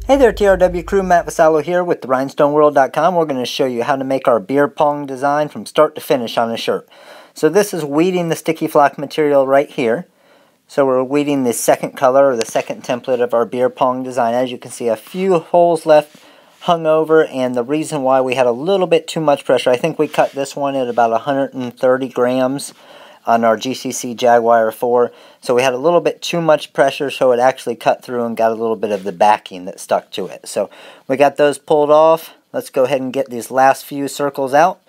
Hey there TRW crew, Matt Vassallo here with the rhinestoneworld.com. We're going to show you how to make our beer pong design from start to finish on a shirt. So this is weeding the sticky flock material right here. So we're weeding the second color or the second template of our beer pong design. As you can see, a few holes left hung over, and the reason why we had a little bit too much pressure, I think we cut this one at about 130 grams on our GCC Jaguar 4. So we had a little bit too much pressure, so it actually cut through and got a little bit of the backing that stuck to it. So we got those pulled off. Let's go ahead and get these last few circles out.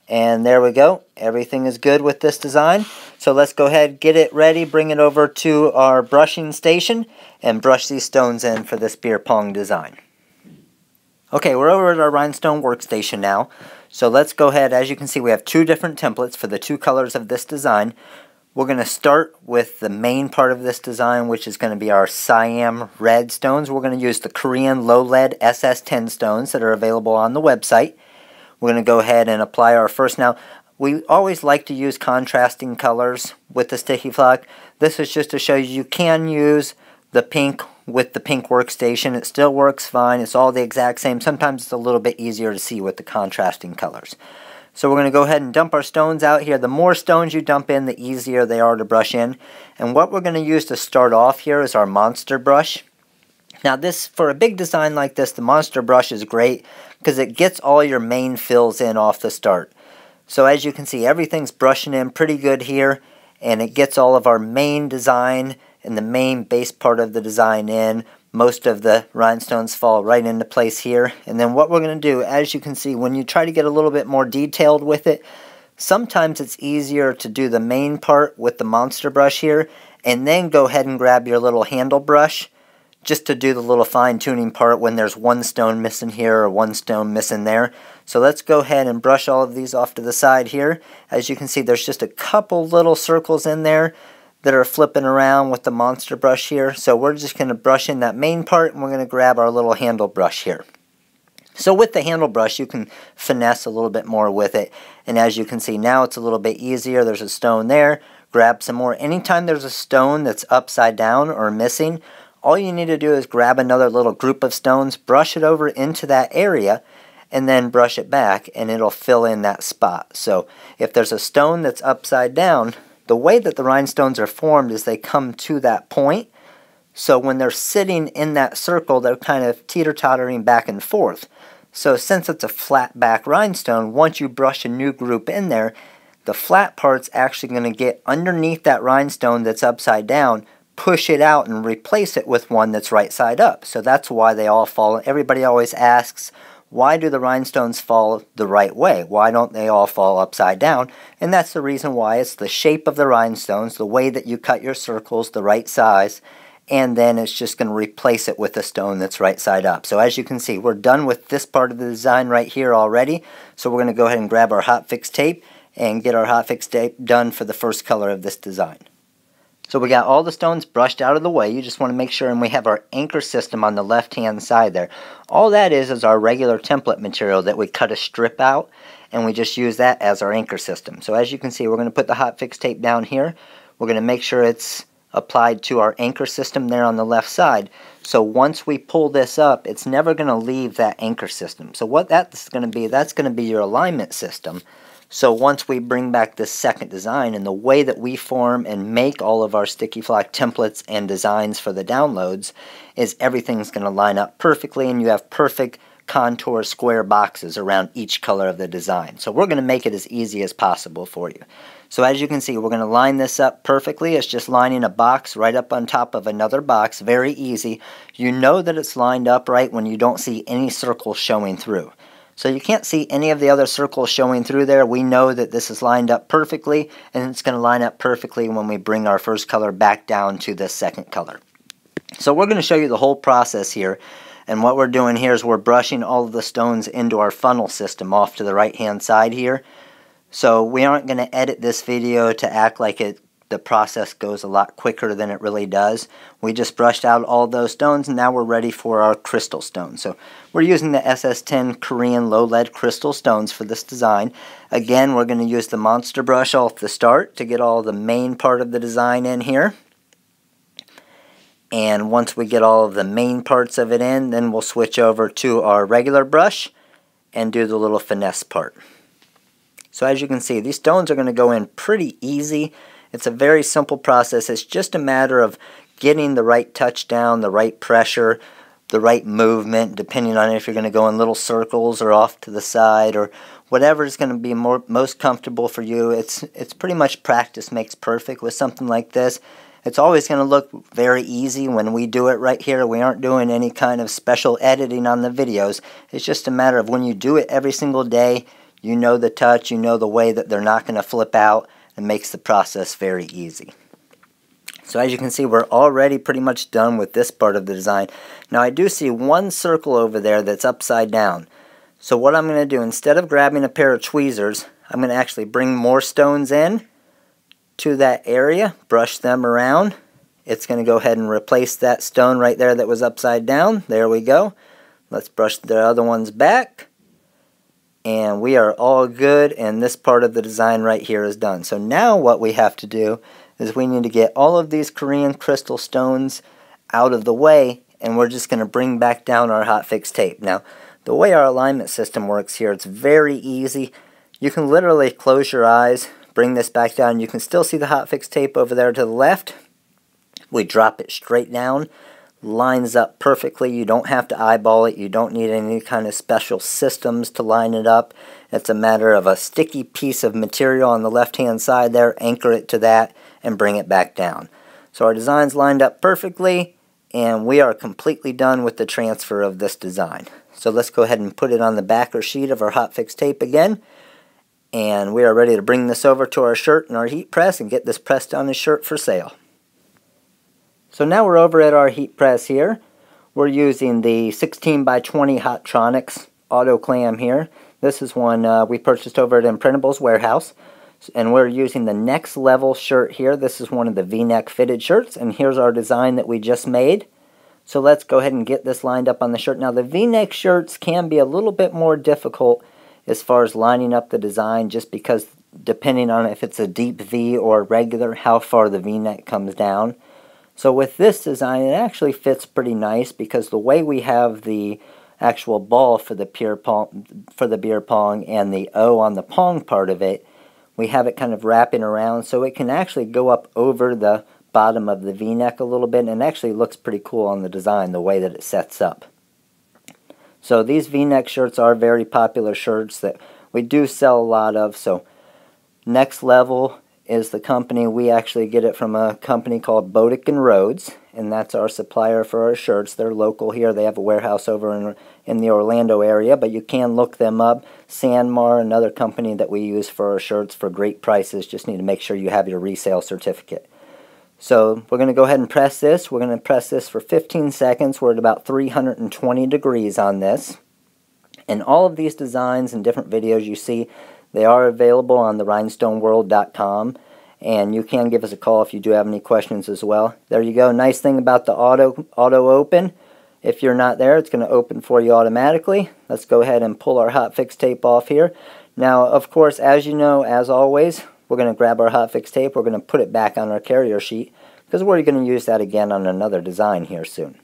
And there we go. Everything is good with this design. So let's go ahead, get it ready, bring it over to our brushing station, and brush these stones in for this beer pong design. Okay, we're over at our rhinestone workstation now. So let's go ahead. As you can see, we have two different templates for the two colors of this design. We're going to start with the main part of this design, which is going to be our Siam red stones. We're going to use the Korean low lead SS10 stones that are available on the website. We're going to go ahead and apply our first. Now, we always like to use contrasting colors with the sticky flock. This is just to show you can use the pink with the pink workstation. It still works fine. It's all the exact same. Sometimes it's a little bit easier to see with the contrasting colors. So we're going to go ahead and dump our stones out here. The more stones you dump in, the easier they are to brush in. And what we're going to use to start off here is our monster brush. Now this, for a big design like this, the monster brush is great because it gets all your main fills in off the start. So as you can see, everything's brushing in pretty good here, and it gets all of our main design and the main base part of the design in. Most of the rhinestones fall right into place here. And then what we're going to do, as you can see, when you try to get a little bit more detailed with it, sometimes it's easier to do the main part with the monster brush here, and then go ahead and grab your little handle brush just to do the little fine-tuning part when there's one stone missing here or one stone missing there. So let's go ahead and brush all of these off to the side here. As you can see, there's just a couple little circles in there that are flipping around with the monster brush here. So we're just going to brush in that main part, and we're going to grab our little handle brush here. So with the handle brush, you can finesse a little bit more with it. And as you can see, now it's a little bit easier. There's a stone there. Grab some more. Anytime there's a stone that's upside down or missing, all you need to do is grab another little group of stones, brush it over into that area, and then brush it back, and it'll fill in that spot. So if there's a stone that's upside down, the way that the rhinestones are formed is they come to that point. So when they're sitting in that circle, they're kind of teeter-tottering back and forth. So since it's a flat back rhinestone, once you brush a new group in there, the flat part's actually going to get underneath that rhinestone that's upside down, push it out, and replace it with one that's right side up. So that's why they all fall. Everybody always asks, why do the rhinestones fall the right way? Why don't they all fall upside down? And that's the reason why. It's the shape of the rhinestones, the way that you cut your circles, the right size, and then it's just going to replace it with a stone that's right side up. So as you can see, we're done with this part of the design right here already. So we're going to go ahead and grab our hot fix tape and get our hot fix tape done for the first color of this design. So we got all the stones brushed out of the way. You just want to make sure, and we have our anchor system on the left-hand side there. All that is our regular template material that we cut a strip out, and we just use that as our anchor system. So as you can see, we're going to put the hot fix tape down here. We're going to make sure it's applied to our anchor system there on the left side. So once we pull this up, it's never going to leave that anchor system. So what that's going to be, that's going to be your alignment system. So once we bring back this second design, and the way that we form and make all of our sticky flock templates and designs for the downloads is everything's going to line up perfectly, and you have perfect contour square boxes around each color of the design. So we're going to make it as easy as possible for you. So as you can see, we're going to line this up perfectly. It's just lining a box right up on top of another box. Very easy. You know that it's lined up right when you don't see any circles showing through. So you can't see any of the other circles showing through there. We know that this is lined up perfectly, and it's going to line up perfectly when we bring our first color back down to this second color. So we're going to show you the whole process here, and what we're doing here is we're brushing all of the stones into our funnel system off to the right-hand side here. So we aren't going to edit this video to act like the process goes a lot quicker than it really does. We just brushed out all those stones, and now we're ready for our crystal stones. So we're using the SS10 Korean low lead crystal stones for this design. Again, we're going to use the monster brush off the start to get all the main part of the design in here. And once we get all of the main parts of it in, then we'll switch over to our regular brush and do the little finesse part. So as you can see, these stones are going to go in pretty easy. It's a very simple process. It's just a matter of getting the right touch down, the right pressure, the right movement, depending on if you're going to go in little circles or off to the side or whatever is going to be most comfortable for you. It's pretty much practice makes perfect with something like this. It's always going to look very easy when we do it right here. We aren't doing any kind of special editing on the videos. It's just a matter of when you do it every single day, you know the touch, you know the way that they're not going to flip out, and makes the process very easy. So as you can see, we're already pretty much done with this part of the design. Now I do see one circle over there that's upside down. So what I'm going to do, instead of grabbing a pair of tweezers, I'm going to actually bring more stones in to that area, brush them around. It's going to go ahead and replace that stone right there that was upside down. There we go. Let's brush the other ones back. And we are all good, and this part of the design right here is done. So now what we have to do is we need to get all of these Korean crystal stones out of the way, and we're just going to bring back down our hotfix tape. Now, the way our alignment system works here, it's very easy. You can literally close your eyes, bring this back down. You can still see the hotfix tape over there to the left. We drop it straight down, lines up perfectly. You don't have to eyeball it. You don't need any kind of special systems to line it up. It's a matter of a sticky piece of material on the left-hand side there, anchor it to that, and bring it back down. So our design's lined up perfectly, and we are completely done with the transfer of this design. So let's go ahead and put it on the backer sheet of our hotfix tape again, and we are ready to bring this over to our shirt and our heat press and get this pressed on the shirt for sale. So now we're over at our heat press here. We're using the 16 by 20 Hottronics auto clam here. This is one we purchased over at Imprintables Warehouse. And we're using the next level shirt here. This is one of the V-neck fitted shirts, and here's our design that we just made. So let's go ahead and get this lined up on the shirt. Now the V-neck shirts can be a little bit more difficult as far as lining up the design, just because depending on if it's a deep V or regular, how far the V-neck comes down. So with this design, it actually fits pretty nice, because the way we have the actual ball for the beer pong and the O on the pong part of it, we have it kind of wrapping around, so it can actually go up over the bottom of the V-neck a little bit, and it actually looks pretty cool on the design, the way that it sets up. So these V-neck shirts are very popular shirts that we do sell a lot of. So Next Level is the company. We actually get it from a company called Bodick & Rhodes, and that's our supplier for our shirts. They're local here. They have a warehouse over in the Orlando area, but you can look them up. Sanmar, another company that we use for our shirts for great prices. Just need to make sure you have your resale certificate. So we're going to go ahead and press this. We're going to press this for 15 seconds. We're at about 320 degrees on this. And all of these designs and different videos you see, they are available on the rhinestoneworld.com. And you can give us a call if you do have any questions as well. There you go. Nice thing about the auto open. If you're not there, it's going to open for you automatically. Let's go ahead and pull our hotfix tape off here. Now, of course, as you know, as always, we're going to grab our hotfix tape. We're going to put it back on our carrier sheet, because we're going to use that again on another design here soon.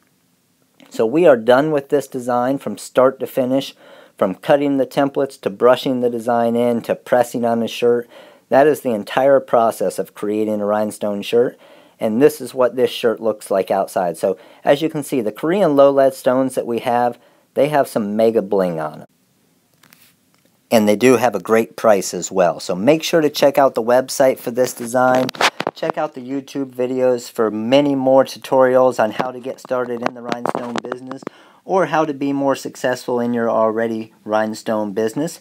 So we are done with this design from start to finish, from cutting the templates to brushing the design in to pressing on the shirt. That is the entire process of creating a rhinestone shirt, and this is what this shirt looks like outside. So as you can see, the Korean low lead stones that we have, they have some mega bling on them. And they do have a great price as well. So make sure to check out the website for this design. Check out the YouTube videos for many more tutorials on how to get started in the rhinestone business, or how to be more successful in your already rhinestone business.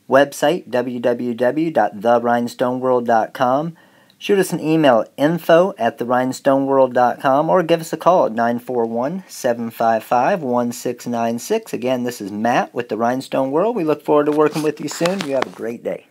Website, www.therhinestoneworld.com. Shoot us an email at info@therhinestoneworld.com, or give us a call at 941-755-1696. Again, this is Matt with the Rhinestone World. We look forward to working with you soon. You have a great day.